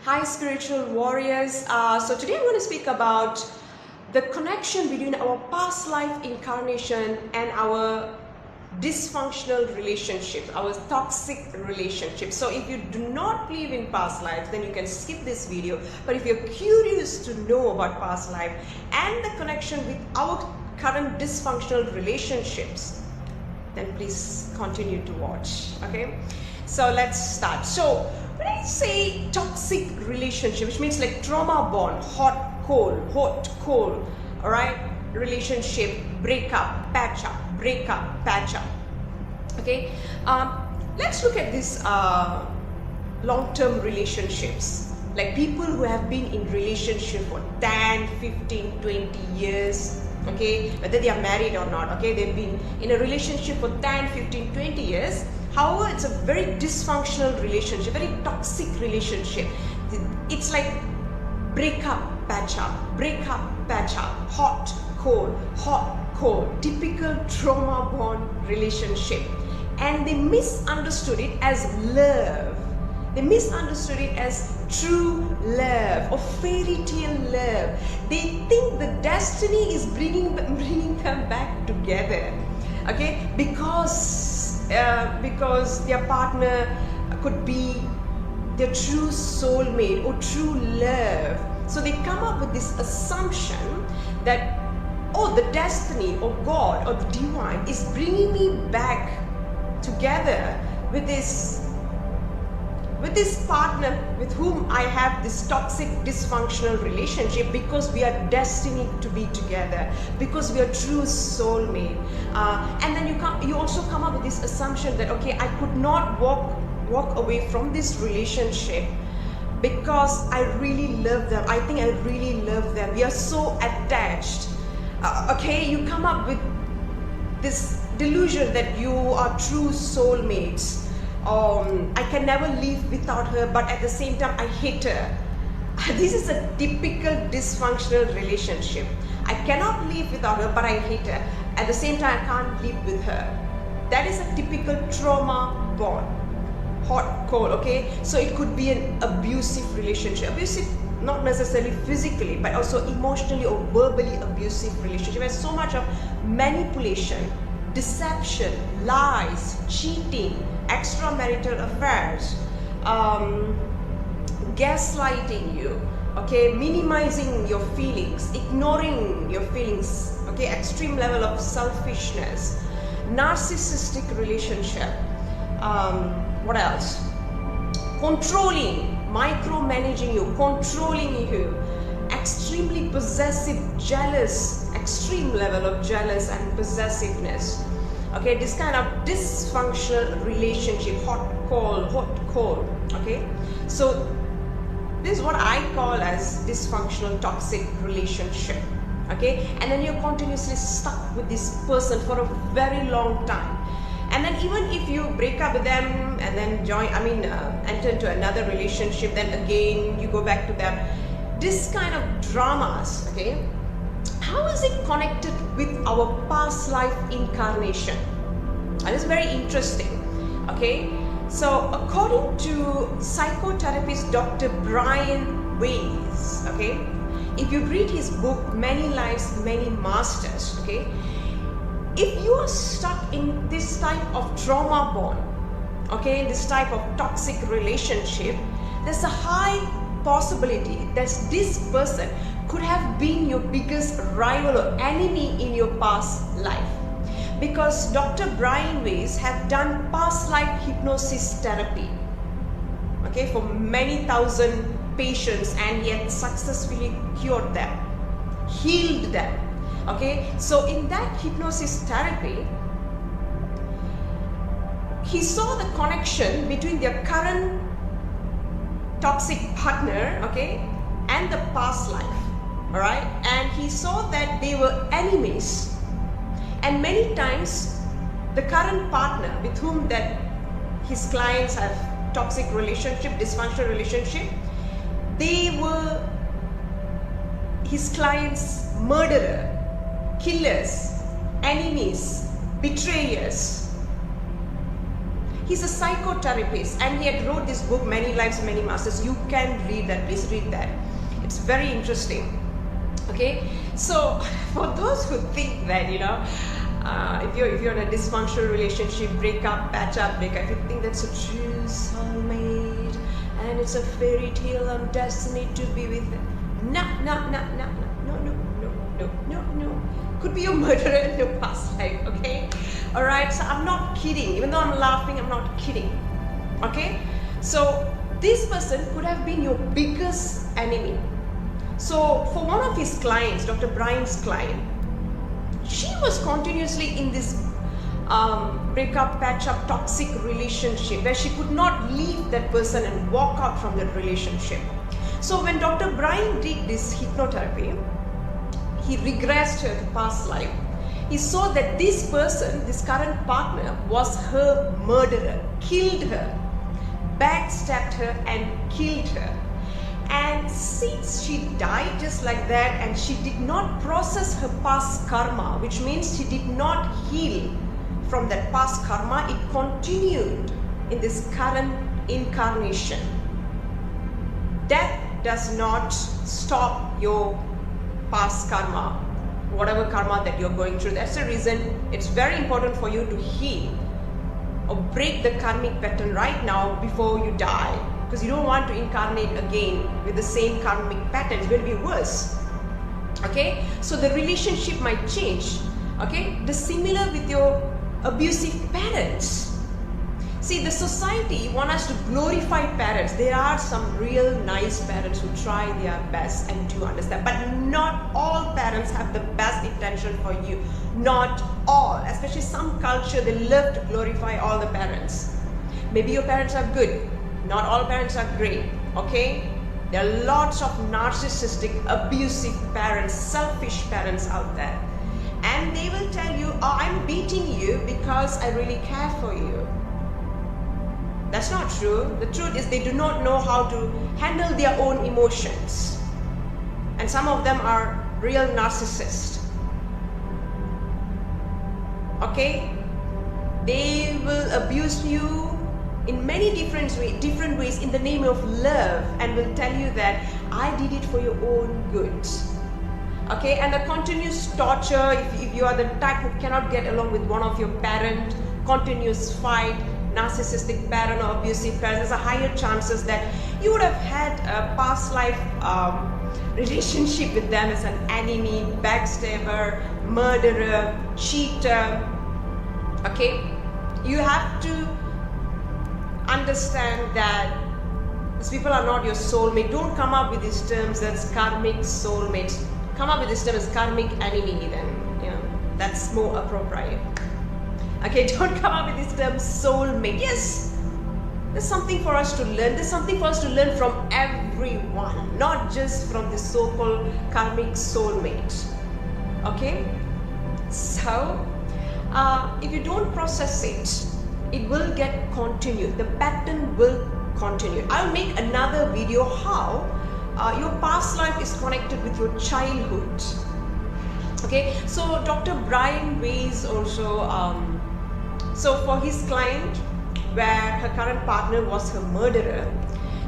Hi spiritual warriors. So today I'm going to speak about the connection between our past life incarnation and our dysfunctional relationships, our toxic relationships. So if you do not believe in past lives, then you can skip this video. But if you're curious to know about past life and the connection with our current dysfunctional relationships, then please continue to watch. Okay, so let's start. So when I say toxic relationship, which means like trauma bond, hot, cold, all right, relationship, break up, patch up, break up, patch up. Okay, let's look at these long-term relationships, like people who have been in relationship for 10, 15, 20 years. Okay, whether they are married or not, okay, they've been in a relationship for 10, 15, 20 years. However, it's a very dysfunctional relationship, very toxic relationship. It's like break up, patch up, break up, patch up, hot, cold, typical trauma bond relationship. And they misunderstood it as love. They misunderstood it as true love or fairy tale love. They think the destiny is bringing them back together. Okay, because their partner could be their true soulmate or true love. So they come up with this assumption that, oh, the destiny or God or the divine is bringing me back together with this partner with whom I have this toxic dysfunctional relationship, because we are destined to be together, because we are true soulmate. And then you also come up with this assumption that, okay, I could not walk away from this relationship because I really love them. I think I really love them. We are so attached. Okay, you come up with this delusion that you are true soulmates. I can never live without her, but at the same time I hate her. This is a typical dysfunctional relationship. I cannot live without her, but I hate her. At the same time I can't live with her. That is a typical trauma bond. Hot, cold, okay? So it could be an abusive relationship. Abusive, not necessarily physically, but also emotionally or verbally abusive relationship. There's so much of manipulation, deception, lies, cheating, extramarital affairs, gaslighting you, okay, minimizing your feelings, ignoring your feelings, okay, extreme level of selfishness, narcissistic relationship, what else? Controlling, micromanaging you, controlling you, extremely possessive, jealous, extreme level of jealous and possessiveness. Okay, this kind of dysfunctional relationship, hot, cold, okay? So this is what I call as dysfunctional toxic relationship, okay? And then you're continuously stuck with this person for a very long time. And then even if you break up with them and then enter into another relationship, then again you go back to them. This kind of dramas, okay? How is it connected with our past life incarnation? And it's very interesting, okay? So according to psychotherapist Dr. Brian Weiss, okay, if you read his book Many Lives, Many Masters, okay, if you are stuck in this type of trauma bond, okay, this type of toxic relationship, there's a high possibility that this person could have been your biggest rival or enemy in your past life. Because Dr. Brian Weiss have done past life hypnosis therapy, okay, for many thousand patients, and yet successfully cured them, healed them. Okay, so in that hypnosis therapy, he saw the connection between their current toxic partner, okay, and the past life, all right, and he saw that they were enemies, and many times the current partner with whom that his clients have toxic relationship, dysfunctional relationship, they were his clients' murderer, killers, enemies, betrayers. He's a psychotherapist and he had wrote this book, Many Lives, Many Masters. You can read that, please read that. It's very interesting. Okay, so for those who think that, if you're in a dysfunctional relationship, break up, patch up, break up, if you think that's a true soulmate and it's a fairy tale of destiny to be with them, no. Could be your murderer in your past life, okay? Alright, so I'm not kidding. Even though I'm laughing, I'm not kidding. Okay? So this person could have been your biggest enemy. So for one of his clients, Dr. Brian's client, she was continuously in this breakup, patch up, toxic relationship where she could not leave that person and walk out from that relationship. So when Dr. Brian did this hypnotherapy, he regressed her to past life. He saw that this person, this current partner, was her murderer, killed her, backstabbed her and killed her. And since she died just like that and she did not process her past karma, which means she did not heal from that past karma, it continued in this current incarnation. Death does not stop your past karma, whatever karma that you're going through. That's the reason it's very important for you to heal or break the karmic pattern right now before you die, because you don't want to incarnate again with the same karmic pattern. It's going to be worse. Okay, so the relationship might change. Okay, the similar with your abusive parents. See, the society wants us to glorify parents. There are some real nice parents who try their best and do understand, but not all parents have the best intention for you. Not all, especially some culture, they love to glorify all the parents. Maybe your parents are good. Not all parents are great, okay? There are lots of narcissistic, abusive parents, selfish parents out there. And they will tell you, oh, I'm beating you because I really care for you. That's not true. The truth is they do not know how to handle their own emotions. And some of them are real narcissists. Okay? They will abuse you in many different ways in the name of love and will tell you that I did it for your own good. Okay? And the continuous torture, if you are the type who cannot get along with one of your parents, continuous fight, narcissistic parent or abusive parent, there's a higher chances that you would have had a past life relationship with them as an enemy, backstabber, murderer, cheater. Okay, you have to understand that these people are not your soulmate. Don't come up with these terms as karmic soulmates. Come up with this term as karmic enemy then. That's more appropriate. Okay, don't come up with this term soulmate. Yes, there's something for us to learn. There's something for us to learn from everyone, not just from the so-called karmic soulmate. Okay, so if you don't process it, it will get continued. The pattern will continue. I'll make another video how your past life is connected with your childhood. Okay, so Dr. Brian Weiss also so for his client, where her current partner was her murderer,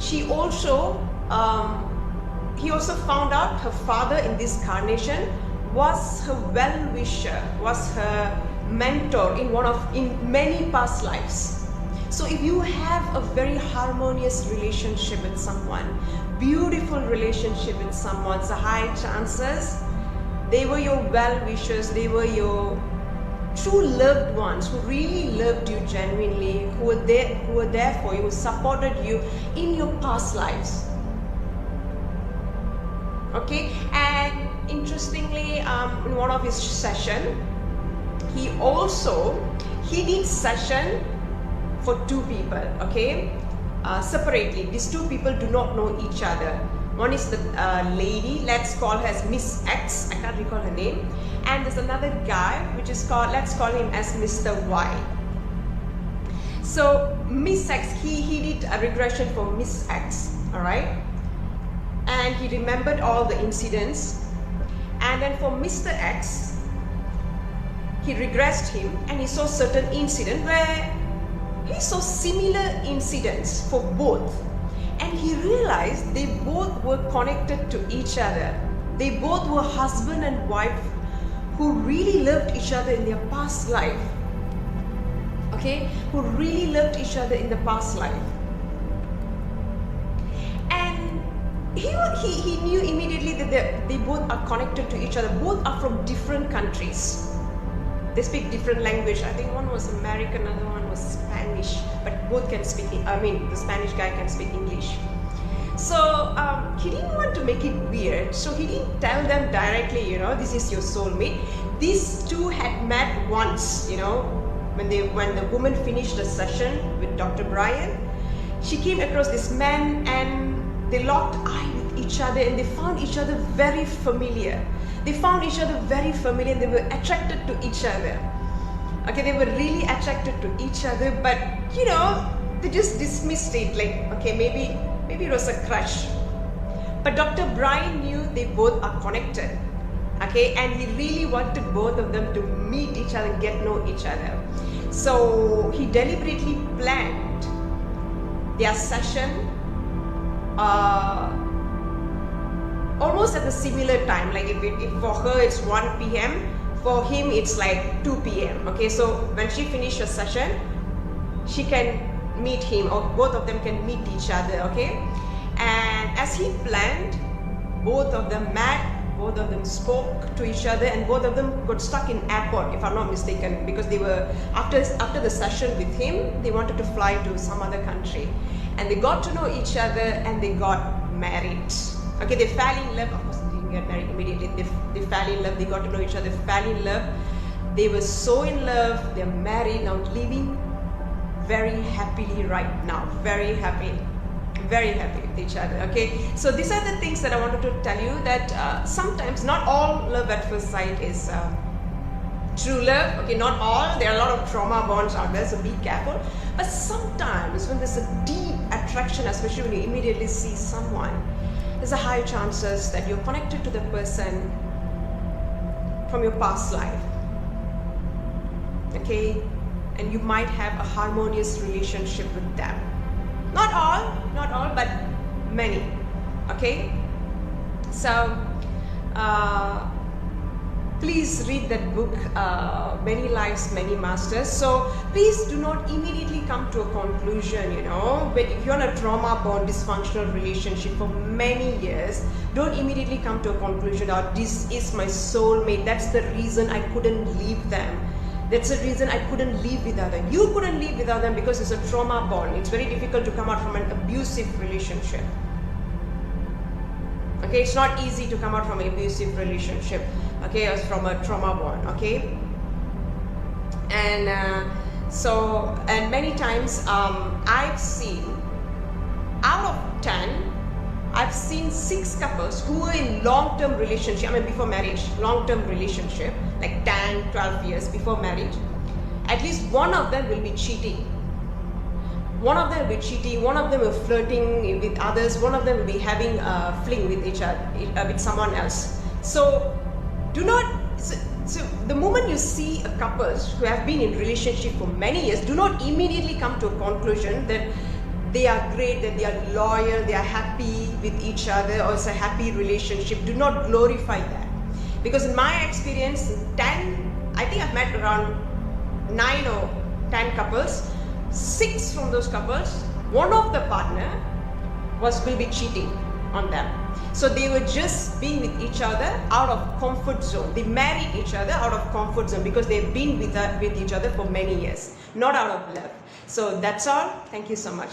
he also found out her father in this incarnation was her well-wisher, was her mentor in many past lives. So if you have a very harmonious relationship with someone, beautiful relationship with someone, it's a high chances they were your well-wishers, they were your true loved ones who really loved you genuinely, who were there for you, who supported you in your past lives. Okay, and interestingly, in one of his sessions, he did session for two people, okay, separately. These two people do not know each other. One is the lady, let's call her as Miss X, I can't recall her name, and there's another guy which is called, let's call him as Mr. Y. So Miss X, he did a regression for Miss X, alright, and he remembered all the incidents, and then for Mr. X, he regressed him and he saw certain incident where he saw similar incidents for both, and he realized they both were connected to each other. They both were husband and wife who really loved each other in their past life. Okay, who really loved each other in the past life. And he knew immediately that they both are connected to each other. Both are from different countries. They speak different language. I think one was American, another one was Spanish, but both can speak, the Spanish guy can speak English. So he didn't want to make it weird, so he didn't tell them directly, this is your soulmate. These two had met once, when the woman finished the session with Dr. Brian. She came across this man and they locked eye with each other and they found each other very familiar. They found each other very familiar and they were attracted to each other. Okay, they were really attracted to each other, but they just dismissed it like, okay, maybe it was a crush. But Dr. Brian knew they both are connected. Okay, and he really wanted both of them to meet each other and get to know each other. So he deliberately planned their session almost at a similar time. Like if for her it's 1 p.m, for him it's like 2 p.m. Okay, so when she finished her session, she can meet him, or both of them can meet each other. Okay, and as he planned, both of them met, both of them spoke to each other, and both of them got stuck in airport, if I'm not mistaken, because they were after the session with him, they wanted to fly to some other country, and they got to know each other and they got married. Okay, they fell in love. Of course, they didn't get married immediately. They fell in love. They got to know each other. Fell in love. They were so in love. They're married now, living very happily right now. Very happy with each other. Okay, so these are the things that I wanted to tell you, that sometimes not all love at first sight is true love. Okay, not all. There are a lot of trauma bonds out there, so be careful. But sometimes when there's a deep attraction, especially when you immediately see someone, there's a high chances that you're connected to the person from your past life. Okay, and you might have a harmonious relationship with them. Not all, but many. Okay, so please read that book, Many Lives, Many Masters. So please do not immediately come to a conclusion, if you're in a trauma-born dysfunctional relationship for many years, don't immediately come to a conclusion, this is my soulmate, that's the reason I couldn't leave them. That's the reason I couldn't live without them. You couldn't live without them because it's a trauma bond. It's very difficult to come out from an abusive relationship. Okay, it's not easy to come out from an abusive relationship. Okay, or from a trauma bond. Okay, and and many times I've seen out of 10, I've seen 6 couples who were in long-term relationship, before marriage, long-term relationship, like 10, 12 years before marriage. At least one of them will be cheating. One of them will be cheating, one of them will be flirting with others, one of them will be having a fling with each other, with someone else. So do not, so the moment you see a couple who have been in relationship for many years, do not immediately come to a conclusion that they are great, that they are loyal, they are happy with each other, or it's a happy relationship. Do not glorify that. Because in my experience, 10, I think I've met around 9 or 10 couples. 6 from those couples, one of the partner will be cheating on them. So they were just being with each other out of comfort zone. They married each other out of comfort zone because they've been with each other for many years, not out of love. So that's all. Thank you so much.